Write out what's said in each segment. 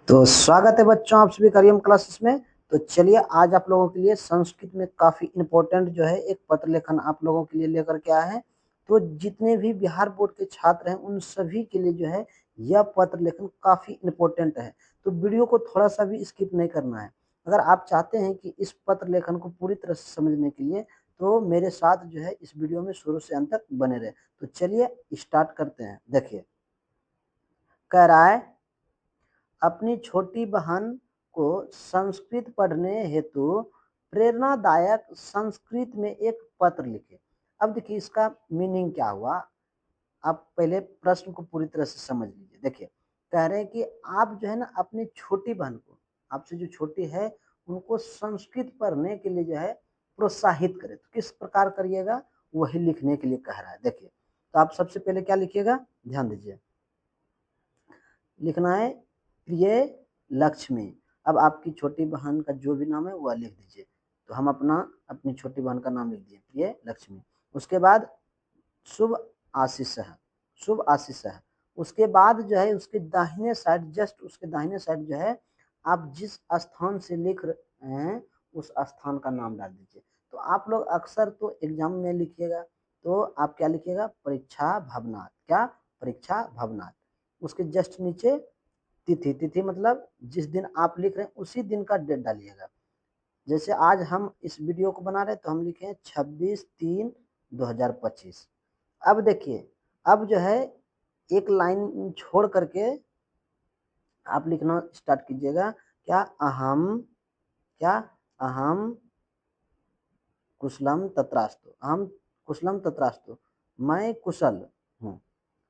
तो स्वागत है बच्चों आप सभी करियम क्लासेस में। तो चलिए आज आप लोगों के लिए संस्कृत में काफी इम्पोर्टेंट जो है एक पत्र लेखन आप लोगों के लिए लेकर के आए हैं। तो जितने भी बिहार बोर्ड के छात्र हैं उन सभी के लिए जो है यह पत्र लेखन काफी इम्पोर्टेंट है। तो वीडियो को थोड़ा सा भी स्किप नहीं करना है। अगर आप चाहते हैं कि इस पत्र लेखन को पूरी तरह से समझने के लिए तो मेरे साथ जो है इस वीडियो में शुरू से अंत तक बने रहे। तो चलिए स्टार्ट करते हैं। देखिए कह रहा है अपनी छोटी बहन को संस्कृत पढ़ने हेतु प्रेरणादायक संस्कृत में एक पत्र लिखे। अब देखिए इसका मीनिंग क्या हुआ, आप पहले प्रश्न को पूरी तरह से समझ लीजिए। देखिए कह रहे हैं कि आप जो है ना अपनी छोटी बहन को, आपसे जो छोटी है उनको संस्कृत पढ़ने के लिए जो है प्रोत्साहित करें। तो किस प्रकार करिएगा वही लिखने के लिए कह रहा है। देखिए तो आप सबसे पहले क्या लिखिएगा, ध्यान दीजिए, लिखना है प्रिय लक्ष्मी। अब आपकी छोटी बहन का जो भी नाम है वह लिख दीजिए। तो हम अपनी छोटी बहन का नाम लिख दिए प्रिय लक्ष्मी। उसके बाद शुभ आशीष है, शुभ आशीष है। उसके बाद जो है उसके दाहिने साइड, जस्ट उसके दाहिने साइड जो है आप जिस स्थान से लिख रहे हैं उस स्थान का नाम डाल दीजिए। तो आप लोग अक्सर तो एग्जाम में लिखिएगा तो आप क्या लिखिएगा, परीक्षा भवनाथ। क्या, परीक्षा भवनाथ। उसके जस्ट नीचे तिथि, तिथि मतलब जिस दिन आप लिख रहे हैं उसी दिन का डेट डालिएगा। जैसे आज हम इस वीडियो को बना रहे हैं तो हम लिखे 26/3/2025। अब देखिए अब जो है एक लाइन छोड़ करके आप लिखना स्टार्ट कीजिएगा। क्या, अहम, क्या, अहम कुशलम तत्रास्तु, अहम कुशलम तत्रास्तु, मैं कुशल हूँ।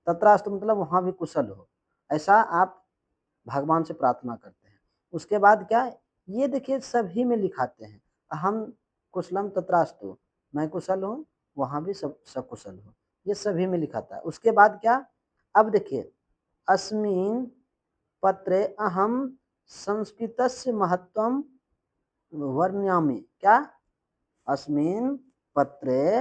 तत्रास्तु मतलब वहां भी कुशल हो, ऐसा आप भगवान से प्रार्थना करते हैं। उसके बाद क्या, ये देखिए सभी में लिखाते हैं, अहम कुशलम तत्रास्तु, मैं कुशल हूँ, वहां भी सब कुशल हो, ये सभी में लिखाता है। उसके बाद क्या, अब देखिए अस्मिन् पत्रे अहम संस्कृतस्य महत्वम वर्णयामि। क्या, अस्मिन् पत्रे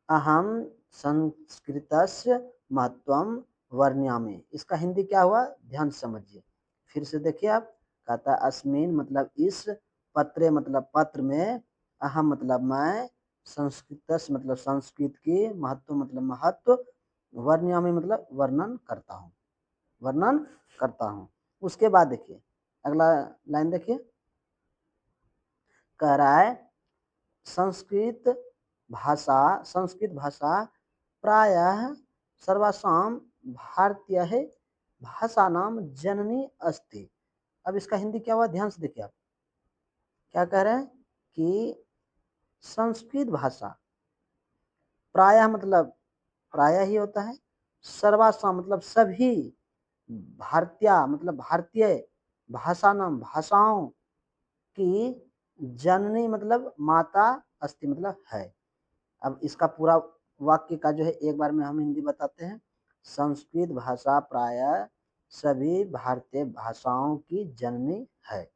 अहम संस्कृतस्य महत्वम वर्णयामि। इसका हिंदी क्या हुआ, ध्यान से समझिए। फिर से देखिए आप, कहता है अस्मिन मतलब इस, पत्रे मतलब पत्र में, अहम मतलब मैं, संस्कृतस्य मतलब संस्कृत की, महत्व मतलब महत्व, वर्णयामि मतलब वर्णन करता हूँ, वर्णन करता हूँ। उसके बाद देखिए अगला लाइन देखिए, कह रहा है संस्कृत भाषा प्रायः सर्वासां भारतीय भाषानां जननी अस्ति। अब इसका हिंदी क्या हुआ, ध्यान से देखिए आप, क्या कह रहे हैं कि संस्कृत भाषा प्रायः मतलब प्रायः ही होता है, सर्वासां मतलब सभी, भारतीय मतलब भारतीय, भाषा नाम भाषाओं की, जननी मतलब माता, अस्ति मतलब है। अब इसका पूरा वाक्य का जो है एक बार में हम हिंदी बताते हैं। संस्कृत भाषा प्रायः सभी भारतीय भाषाओं की जननी है।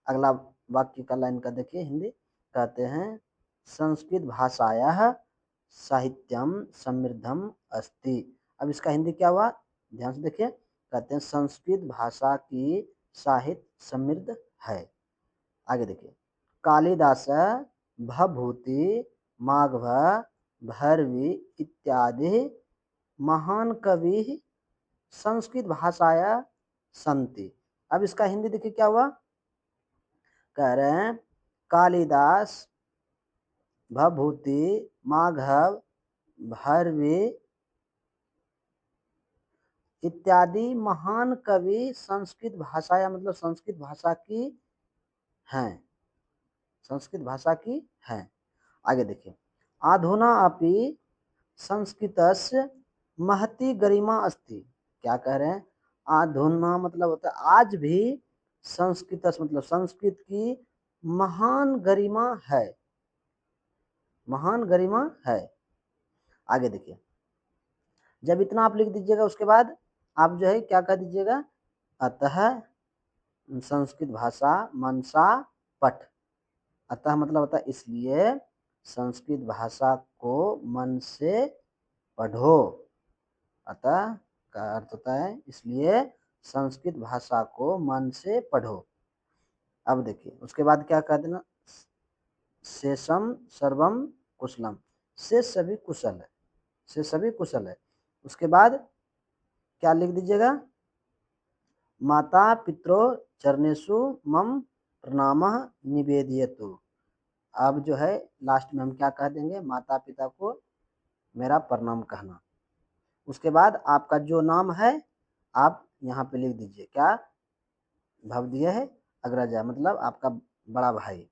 अगला वाक्य का लाइन का देखिए हिंदी, कहते हैं संस्कृत भाषायाः साहित्यम समृद्धम अस्ति। अब इसका हिंदी क्या हुआ, ध्यान से देखिए, कहते हैं संस्कृत भाषा की साहित्य समृद्ध है। आगे देखिए, कालिदास भभूति माघव भैरवी इत्यादि महान कवि संस्कृत भाषाया संति। अब इसका हिंदी देखिए क्या हुआ, कह रहे हैं कालिदास भभूति माघव भैरवी इत्यादि महान कवि संस्कृत भाषाया मतलब संस्कृत भाषा की हैं, संस्कृत भाषा की हैं। आगे देखिए, अधुना अपि संस्कृतस्य महती गरिमा अस्ति। क्या कह रहे हैं, अधुना मतलब होता है आज भी, संस्कृतस्य मतलब संस्कृत की महान गरिमा है, महान गरिमा है। आगे देखिए, जब इतना आप लिख दीजिएगा उसके बाद आप जो है क्या कह दीजिएगा, अतः संस्कृत भाषा मनसा पठ। अतः मतलब होता है इसलिए संस्कृत भाषा को मन से पढ़ो। अतः का अर्थ होता है इसलिए संस्कृत भाषा को मन से पढ़ो। अब देखिए उसके बाद क्या कह देना, शेषम सर्वम कुशलम, से सभी कुशल है, से सभी कुशल है। उसके बाद क्या लिख दीजिएगा, माता पितरो चरणेषु मम प्रणामः निवेदयतु। अब जो है लास्ट में हम क्या कह देंगे, माता पिता को मेरा प्रणाम कहना। उसके बाद आपका जो नाम है आप यहाँ पे लिख दीजिए, क्या, भवदीय है अग्रजा, मतलब आपका बड़ा भाई,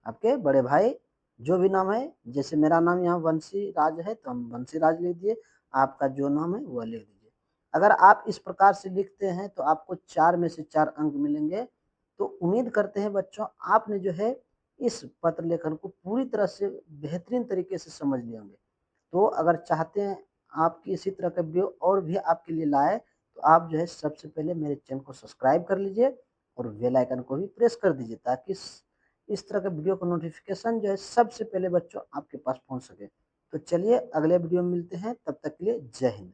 आपके बड़े भाई जो भी नाम है, जैसे मेरा नाम यहाँ वंशी राज है तो हम वंशी राज लिख दिए, आपका जो नाम है वह लिख दीजिए। अगर आप इस प्रकार से लिखते हैं तो आपको 4 में से 4 अंक मिलेंगे। तो उम्मीद करते हैं बच्चों आपने जो है इस पत्र लेखन को पूरी तरह से बेहतरीन तरीके से समझ लिए होंगे। तो अगर चाहते हैं आपकी इसी तरह का वीडियो और भी आपके लिए लाए तो आप जो है सबसे पहले मेरे चैनल को सब्सक्राइब कर लीजिए और बेल आइकन को भी प्रेस कर दीजिए, ताकि इस तरह के वीडियो का नोटिफिकेशन जो है सबसे पहले बच्चों आपके पास पहुंच सके। तो चलिए अगले वीडियो में मिलते हैं, तब तक के लिए जय हिंद।